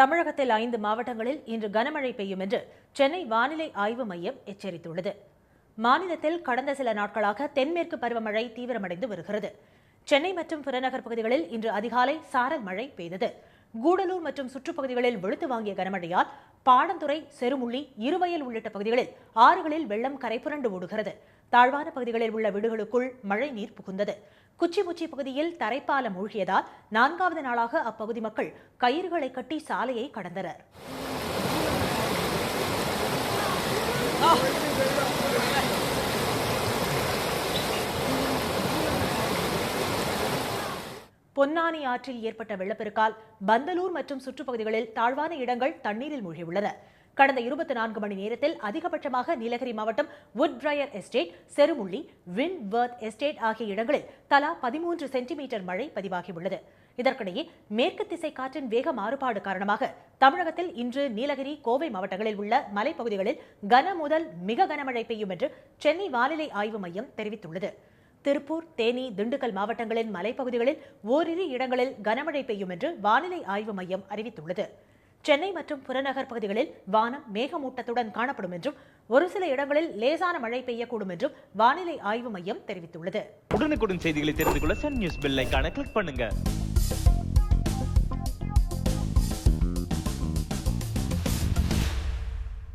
தமிழகத்தில் 5 மாவட்டங்களில் இன்று கனமழை பெய்யும் என்று சென்னை வானிலை ஆய்வு மையம் எச்சரித்துள்ளது. மாநிலத்தில் கடந்த சில நாட்களாக தென்மேற்கு பருவமழை தீவிரமடைந்து வருகிறது. சென்னை மற்றும் புறநகர் பகுதிகளில் இன்று அதிகாலை சாரல் மழை பெய்தது. கூடலூர் மற்றும் சுற்றுப்பகுதிகளில் வெளுத்து வாங்கிய கனமழையால் பாடந்துறை, செருமுள்ளி, இருவயல் உள்ளிட்ட பகுதிகளில் ஆறுகளில் வெள்ளம் கரைபுரண்டு ஓடுகிறது. தாழ்வான பகுதிகளில் உள்ள வீடுகளுக்குள் மழை நீர் புகுந்தது. குச்சிமுச்சி பகுதியில் தரைப்பாலம் மூழ்கியதால் 4வது நாளாக அப்பகுதி மக்கள் கயிறுகளை கட்டி சாலையை கடந்தனர். பொன்னானி ஆற்றில் ஏற்பட்ட வெள்ளப்பெருக்கால் பந்தலூர் மற்றும் சுற்றுப்பகுதிகளில் தாழ்வான இடங்கள் தண்ணீரில் மூழ்கியுள்ளன. கடந்த 24 மணி நேரத்தில் அதிகபட்சமாக நீலகிரி மாவட்டம் வுட்பிரையர் எஸ்டேட், செருமுள்ளி, விண்ட்வர்த் எஸ்டேட் ஆகிய இடங்களில் தலா 13 சென்டிமீட்டர் மழை பதிவாகியுள்ளது. இதற்கிடையே மேற்கு திசை காற்றின் வேக மாறுபாடு காரணமாக தமிழகத்தில் இன்று நீலகிரி, கோவை மாவட்டங்களில் உள்ள மலைப்பகுதிகளில் கன முதல் மிக கனமழை பெய்யும் என்று சென்னை வானிலை ஆய்வு மையம் தெரிவித்துள்ளது. திருப்பூர், தேனி, திண்டுக்கல் மாவட்டங்களின் மலைப்பகுதிகளில் ஓரிரு இடங்களில் கனமழை பெய்யும் என்று வானிலை ஆய்வு மையம் அறிவித்துள்ளது. சென்னை மற்றும் புறநகர் பகுதிகளில் வானம் மேகமூட்டத்துடன் காணப்படும் என்றும் ஒரு சில இடங்களில் லேசான மழை பெய்யக்கூடும் என்றும் வானிலை ஆய்வு மையம் தெரிவித்துள்ளது. உடனுக்குடன் செய்திகளை தெரிந்து கொள்ள சன் நியூஸ் பெல் ஐகானை கிளிக் பண்ணுங்க.